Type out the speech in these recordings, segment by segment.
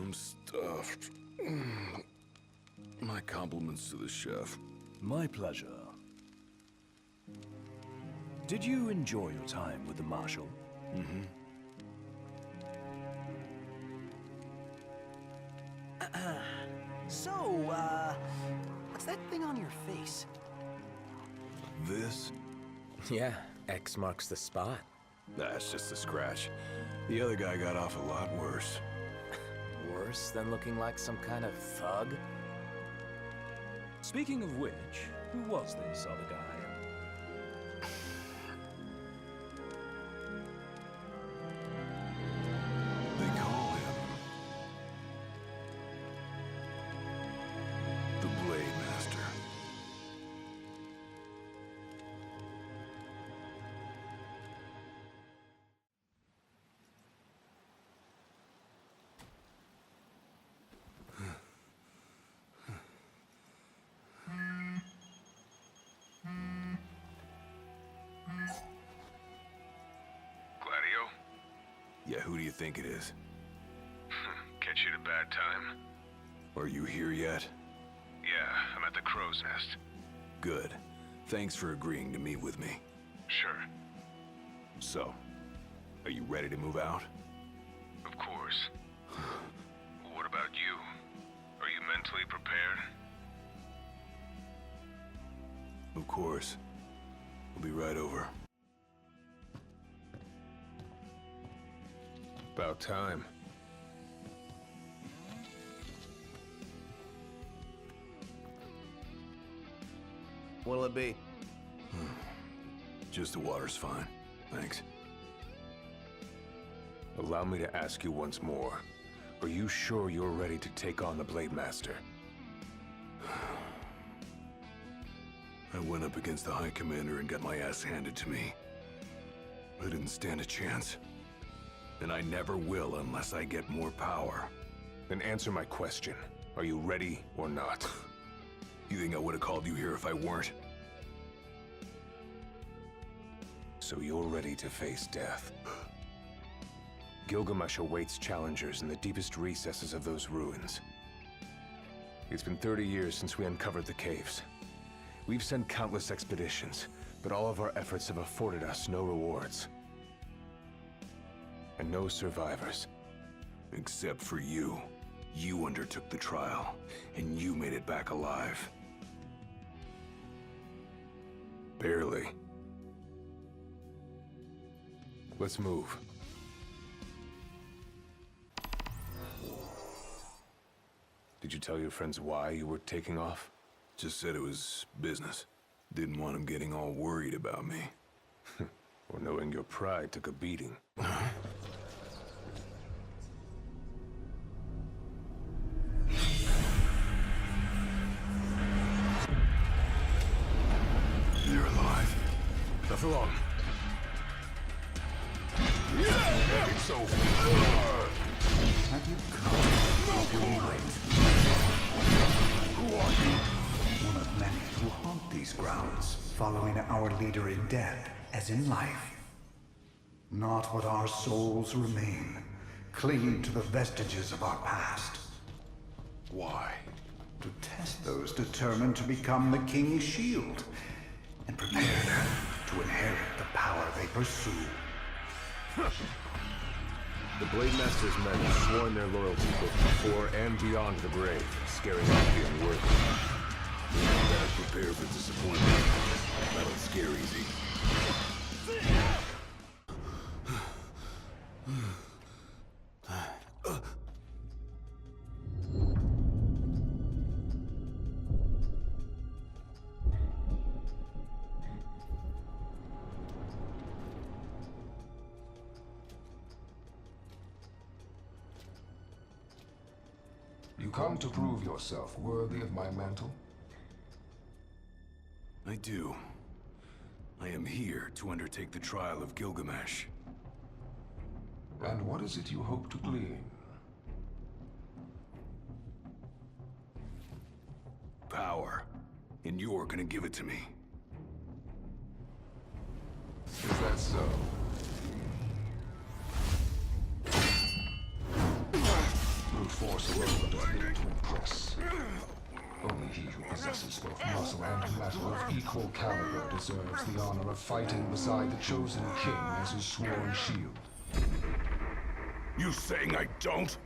I'm stuffed. My compliments to the chef. My pleasure. Did you enjoy your time with the Marshal? Mm-hmm. So, what's that thing on your face? This? Yeah, X marks the spot. That's just a scratch. The other guy got off a lot worse. Worse than looking like some kind of thug? Speaking of which, who was this other guy? They call him the Blade Master. Gladio? Yeah, who do you think it is? Catch you at a bad time? Are you here yet? Yeah, I'm at the Crow's Nest. Good. Thanks for agreeing to meet with me. Sure. So, are you ready to move out? Of course. What about you? Are you mentally prepared? Of course. We'll be right over. About time. What'll it be? Just the water's fine. Thanks. Allow me to ask you once more. Are you sure you're ready to take on the Blade Master? I went up against the High Commander and got my ass handed to me. I didn't stand a chance. And I never will unless I get more power. Then answer my question. Are you ready or not? You think I would have called you here if I weren't? So you're ready to face death. Gilgamesh awaits challengers in the deepest recesses of those ruins. It's been 30 years since we uncovered the caves. We've sent countless expeditions, but all of our efforts have afforded us no rewards. And no survivors. Except for you. You undertook the trial, and you made it back alive. Barely. Let's move. Did you tell your friends why you were taking off? Just said it was business. Didn't want them getting all worried about me. Or knowing your pride took a beating. They're alive. Not for long. It's over. Have you come? Who are you? One of many who haunt these grounds, following our leader in death as in life. Not what our souls remain, clinging to the vestiges of our past. Why? To test those determined to become the King's shield, and prepare them to inherit the power they pursue. The Blade Master's men have sworn their loyalty both before and beyond the grave, scaring off the unworthy. Better prepare for disappointment. That'll scare easy. You come to prove yourself worthy of my mantle? I do. I am here to undertake the trial of Gilgamesh. And what is it you hope to glean? Power. And you're gonna give it to me. Is that so? Brute force road ahead to impress. Only he who possesses both muscle and metal of equal caliber deserves the honor of fighting beside the chosen king as his sworn shield. You saying I don't?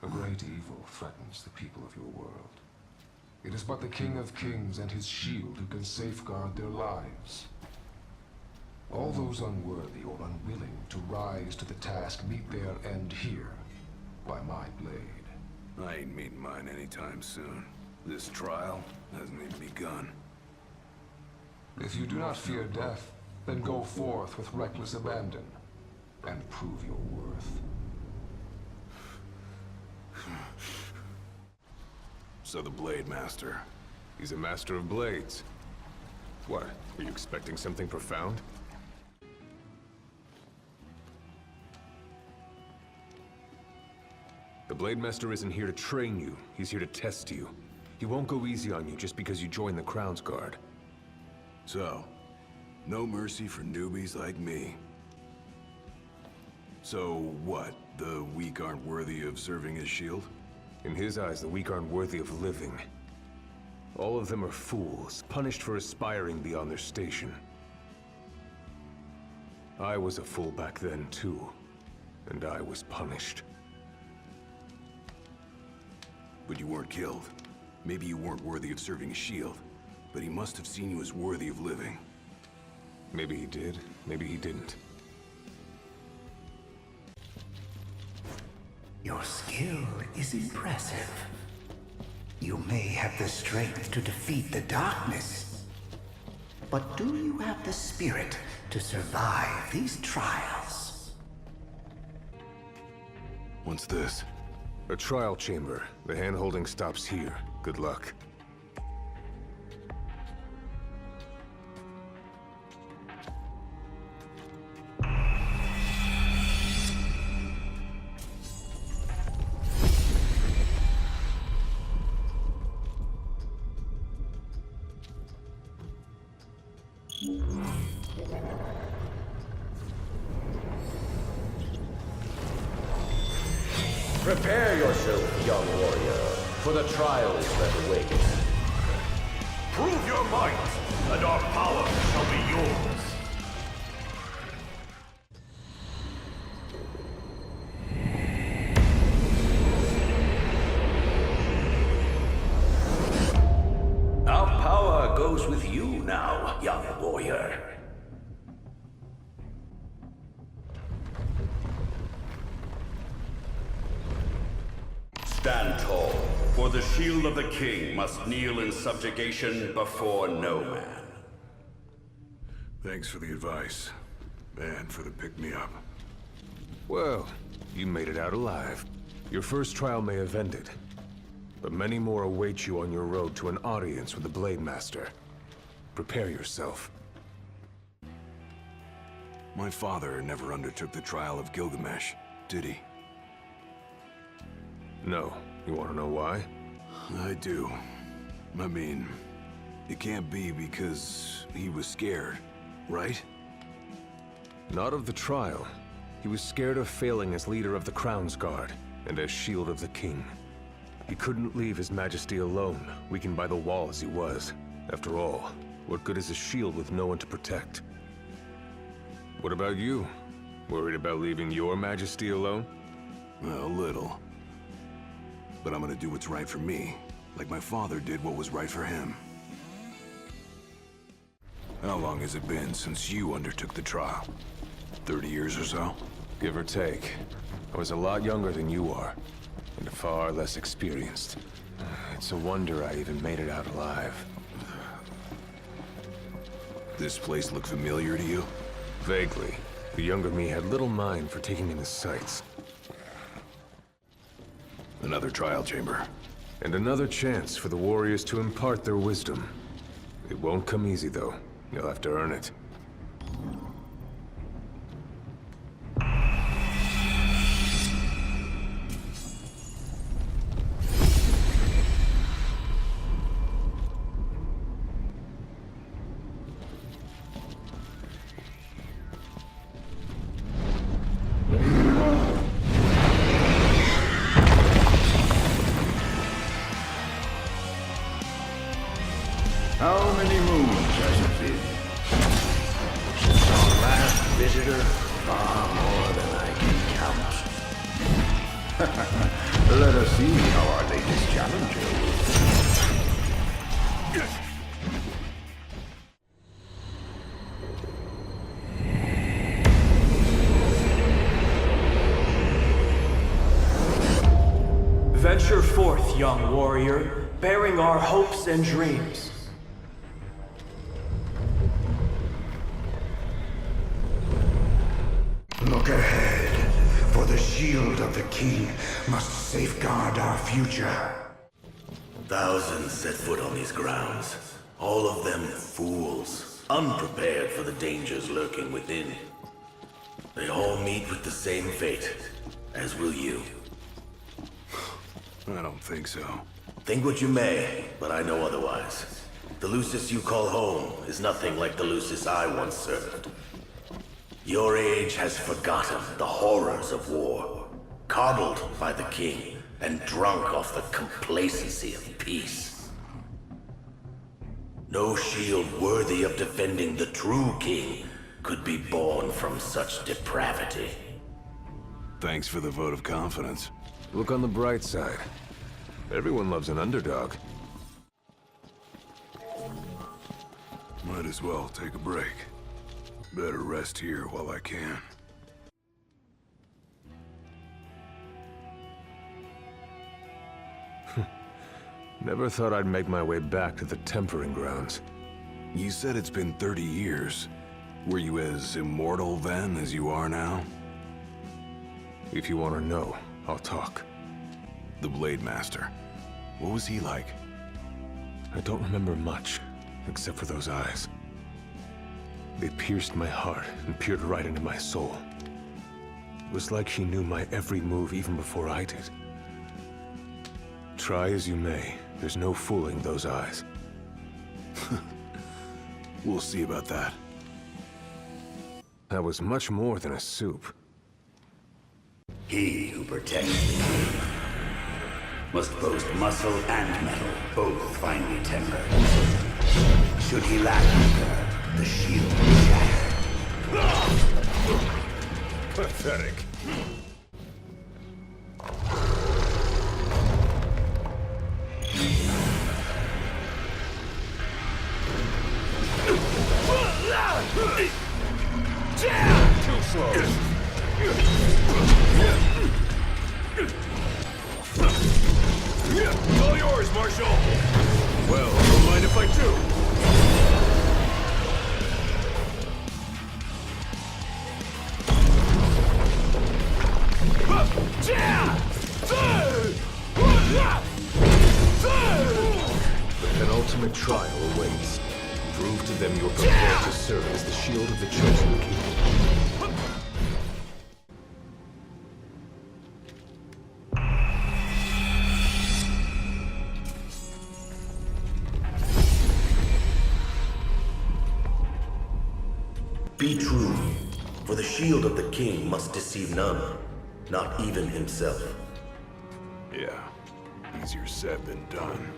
A great evil threatens the people of your world. It is but the King of Kings and his shield who can safeguard their lives. All those unworthy or unwilling to rise to the task meet their end here, by my blade. I ain't meeting mine anytime soon. This trial hasn't even begun. If you do not fear death, then go forth with reckless abandon, and prove your worth. So the Blade Master. He's a master of blades. What? Were you expecting something profound? The Blade Master isn't here to train you. He's here to test you. He won't go easy on you just because you joined the Crown's Guard. So, no mercy for newbies like me. So what? The weak aren't worthy of serving as shield? In his eyes, the weak aren't worthy of living. All of them are fools, punished for aspiring beyond their station. I was a fool back then, too. And I was punished. But you weren't killed. Maybe you weren't worthy of serving as shield, but he must have seen you as worthy of living. Maybe he did, maybe he didn't. Your skill is impressive. You may have the strength to defeat the darkness, but do you have the spirit to survive these trials? What's this? A trial chamber. The hand-holding stops here. Good luck. Prepare yourself, young warrior, for the trials that await. Prove your might, and our power shall be yours. Our power goes with you now, young warrior. Stand tall, for the shield of the king must kneel in subjugation before no man. Thanks for the advice, and for the pick-me-up. Well, you made it out alive. Your first trial may have ended, but many more await you on your road to an audience with the Blade Master. Prepare yourself. My father never undertook the trial of Gilgamesh, did he? No. You want to know why? I do. I mean, it can't be because he was scared, right? Not of the trial. He was scared of failing as leader of the Crown's Guard, and as Shield of the King. He couldn't leave His Majesty alone, weakened by the wall as he was. After all, what good is a shield with no one to protect? What about you? Worried about leaving your Majesty alone? A little. But I'm gonna do what's right for me, like my father did what was right for him. How long has it been since you undertook the trial? 30 years or so? Give or take. I was a lot younger than you are, and far less experienced. It's a wonder I even made it out alive. This place look familiar to you? Vaguely. The younger me had little mind for taking in the sights. Another trial chamber. And another chance for the warriors to impart their wisdom. It won't come easy, though. You'll have to earn it. How many moons has it been? Our last visitor, far more than I can count. Let us see how our latest challenger will do. Venture forth, young warrior, bearing our hopes and dreams. Look ahead, for the shield of the king must safeguard our future. Thousands set foot on these grounds. All of them fools, unprepared for the dangers lurking within. They all meet with the same fate, as will you. I don't think so. Think what you may, but I know otherwise. The Lucis you call home is nothing like the Lucis I once served. Your age has forgotten the horrors of war, coddled by the king, and drunk off the complacency of peace. No shield worthy of defending the true king could be born from such depravity. Thanks for the vote of confidence. Look on the bright side. Everyone loves an underdog. Might as well take a break. Better rest here while I can. Never thought I'd make my way back to the tempering grounds. You said it's been 30 years. Were you as immortal then as you are now? If you want to know, I'll talk. The Blade Master. What was he like? I don't remember much, except for those eyes. They pierced my heart and peered right into my soul. It was like she knew my every move even before I did. Try as you may, there's no fooling those eyes. We'll see about that. That was much more than a soup. He who protects the king must boast muscle and metal, both finely tempered. Should he lack either, the shield will shatter. Pathetic. Too slow. It's all yours, Marshal! Well, don't mind if I do. The penultimate trial awaits. Prove to them you're prepared to serve as the shield of the chosen king. Be true, for the shield of the king must deceive none, not even himself. Yeah, easier said than done.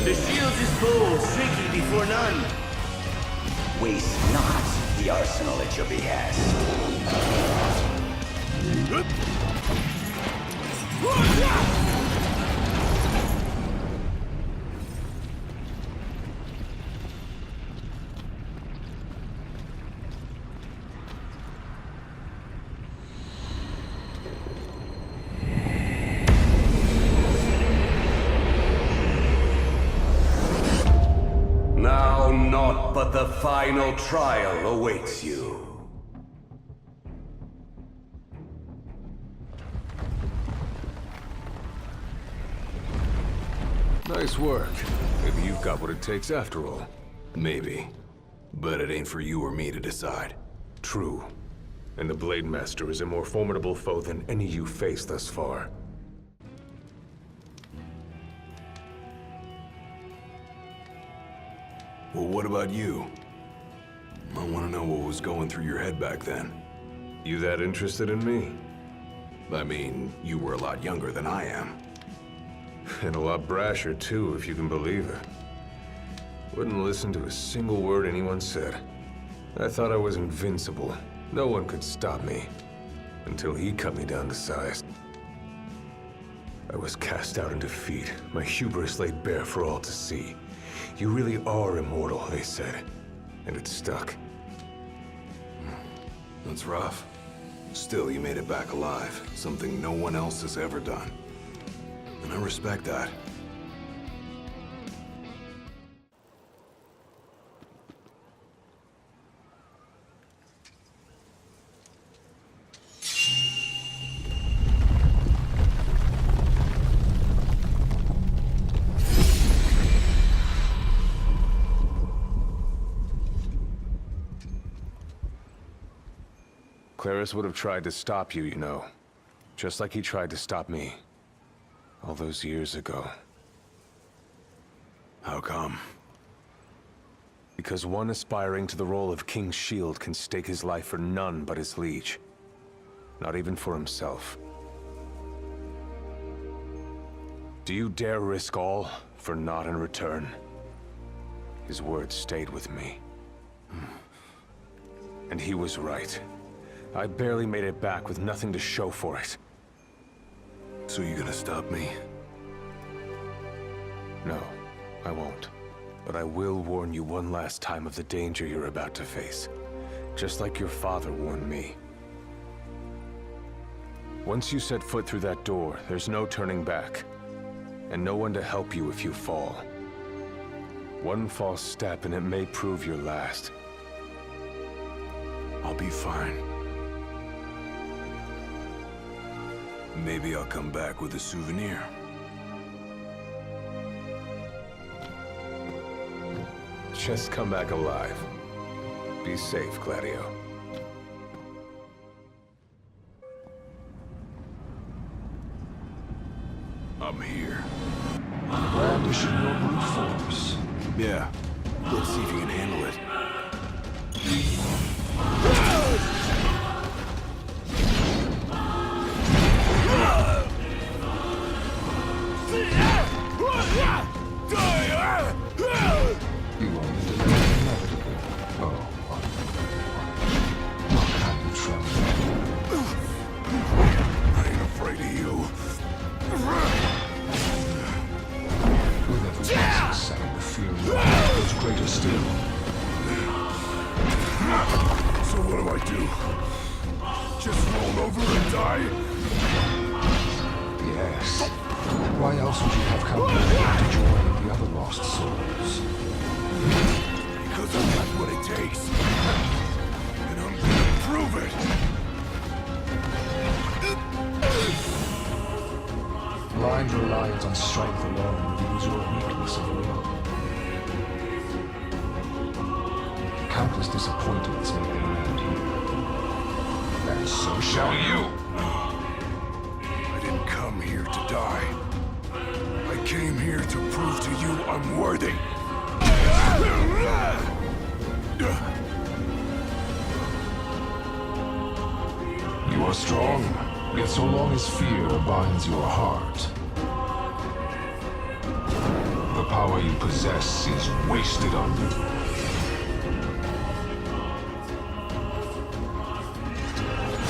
The shield is bold, shaky before none. Waste not the arsenal at your behest. Now naught but the final trial awaits you. Nice work. Maybe you've got what it takes after all. Maybe. But it ain't for you or me to decide. True. And the Blade Master is a more formidable foe than any you faced thus far. Well, what about you? I want to know what was going through your head back then. You that interested in me? I mean, you were a lot younger than I am. And a lot brasher, too, if you can believe it. Wouldn't listen to a single word anyone said. I thought I was invincible. No one could stop me. Until he cut me down to size. I was cast out in defeat, my hubris laid bare for all to see. You really are immortal, they said. And it stuck. That's rough. Still, you made it back alive. Something no one else has ever done. And I respect that. Claris would have tried to stop you, you know. Just like he tried to stop me. All those years ago. How come? Because one aspiring to the role of King's Shield can stake his life for none but his liege. Not even for himself. Do you dare risk all for naught in return? His words stayed with me. And he was right. I barely made it back with nothing to show for it. So you gonna stop me? No, I won't. But I will warn you one last time of the danger you're about to face. Just like your father warned me. Once you set foot through that door, there's no turning back. And no one to help you if you fall. One false step and it may prove your last. I'll be fine. Maybe I'll come back with a souvenir. Just come back alive. Be safe, Gladio. I'm here. Brandishing your brute force. Yeah. Let's see if you can handle it. You only delay inevitable. Oh, how can you tremble? I ain't afraid of you. With every passing second, the fear grows greater still. So what do I do? Just roll over and die? Yes. Why else would you have come here to join the other lost souls? Because I've got what it takes. And I'm gonna prove it. Blind reliance on strength alone reveals your weakness of will. Countless disappointments make them end here. And so shall you! I didn't come here to die. I came here to prove to you I'm worthy. You are strong, yet so long as fear binds your heart, the power you possess is wasted on you.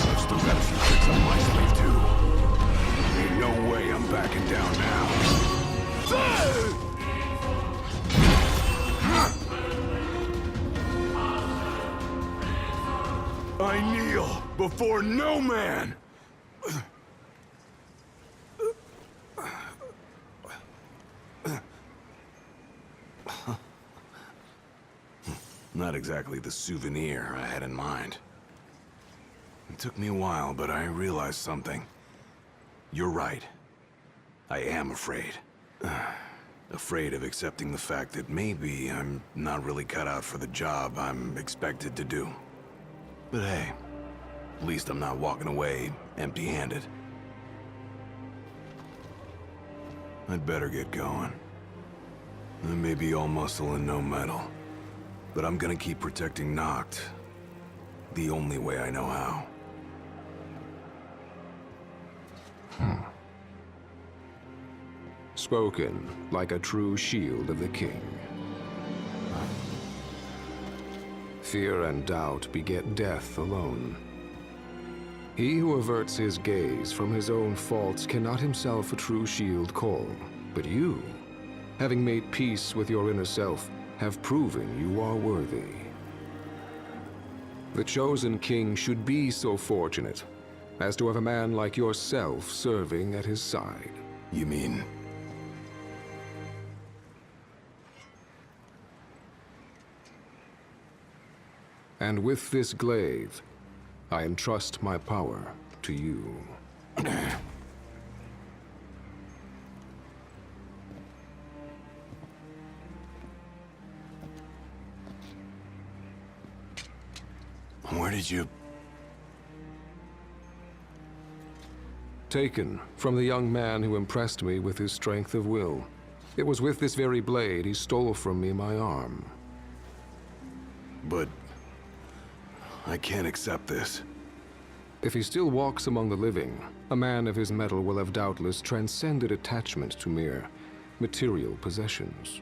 I've still got a few tricks up my sleeve, too. Ain't no way I'm backing down now. I kneel before no man! Not exactly the souvenir I had in mind. It took me a while, but I realized something. You're right. I am afraid. Afraid of accepting the fact that maybe I'm not really cut out for the job I'm expected to do. But hey, at least I'm not walking away empty-handed. I'd better get going. I may be all muscle and no metal, But I'm gonna keep protecting Noct. The only way I know how. Spoken like a true shield of the king. Fear and doubt beget death alone. He who averts his gaze from his own faults cannot himself a true shield call. But you, having made peace with your inner self, have proven you are worthy. The chosen king should be so fortunate as to have a man like yourself serving at his side. You mean... And with this glaive, I entrust my power to you. Where did you... Taken from the young man who impressed me with his strength of will. It was with this very blade he stole from me my arm. But... I can't accept this. If he still walks among the living, a man of his mettle will have doubtless transcended attachment to mere material possessions.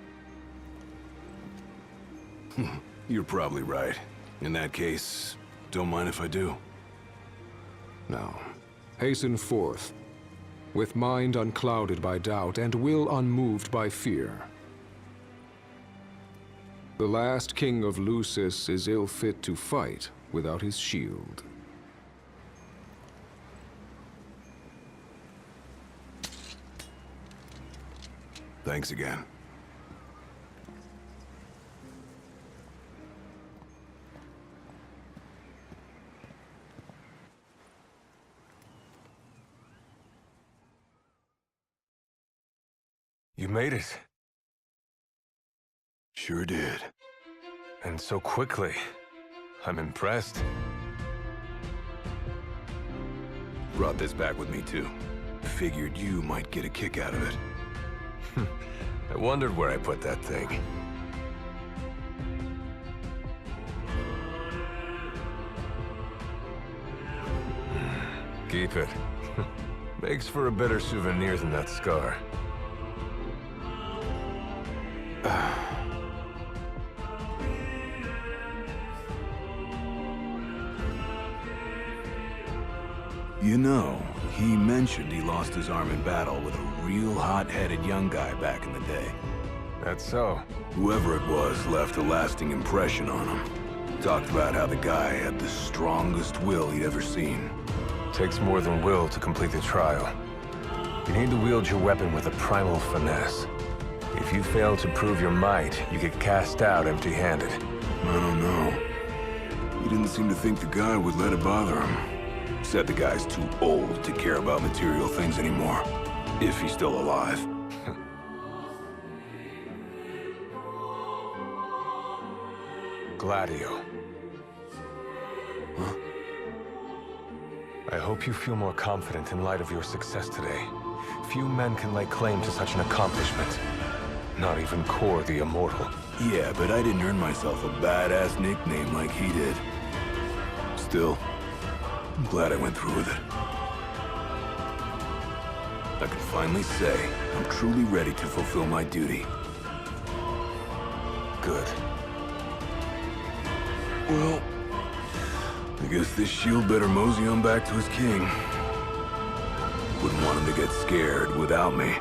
You're probably right. In that case, don't mind if I do. Now, hasten forth, with mind unclouded by doubt and will unmoved by fear. The last king of Lucis is ill fit to fight without his shield. Thanks again. You made it. Sure did. And so quickly. I'm impressed. Brought this back with me too. Figured you might get a kick out of it. I wondered where I put that thing. Keep it. Makes for a better souvenir than that scar. You know, he mentioned he lost his arm in battle with a real hot-headed young guy back in the day. That's so. Whoever it was left a lasting impression on him. Talked about how the guy had the strongest will he'd ever seen. Takes more than will to complete the trial. You need to wield your weapon with a primal finesse. If you fail to prove your might, you get cast out empty-handed. I don't know. He didn't seem to think the guy would let it bother him. Said the guy's too old to care about material things anymore. If he's still alive. Gladio. Huh? I hope you feel more confident in light of your success today. Few men can lay claim to such an accomplishment. Not even Kor the Immortal. Yeah, but I didn't earn myself a badass nickname like he did. Still, I'm glad I went through with it. I can finally say I'm truly ready to fulfill my duty. Good. Well, I guess this shield better mosey on back to his king. Wouldn't want him to get scared without me.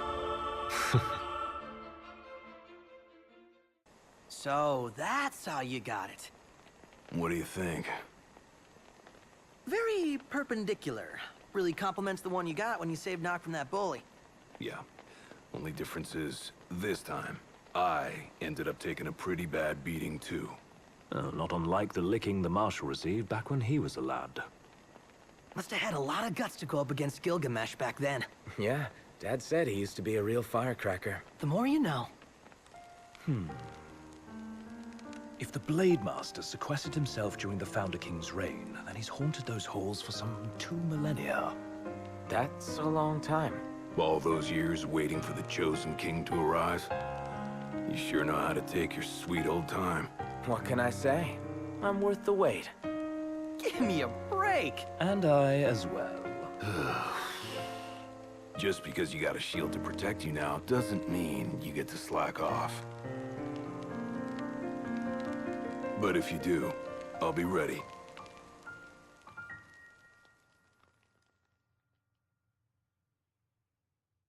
So, that's how you got it. What do you think? Very perpendicular. Really complements the one you got when you saved Noct from that bully. Yeah. Only difference is, this time, I ended up taking a pretty bad beating too. Not unlike the licking the Marshal received back when he was a lad. Must have had a lot of guts to go up against Gilgamesh back then. Yeah, Dad said he used to be a real firecracker. The more you know. If the Blade Master sequestered himself during the Founder King's reign, then he's haunted those halls for some 2 millennia. That's a long time. All those years waiting for the chosen king to arise. You sure know how to take your sweet old time. What can I say? I'm worth the wait. Give me a break! And I as well. Just because you got a shield to protect you now doesn't mean you get to slack off. But if you do, I'll be ready.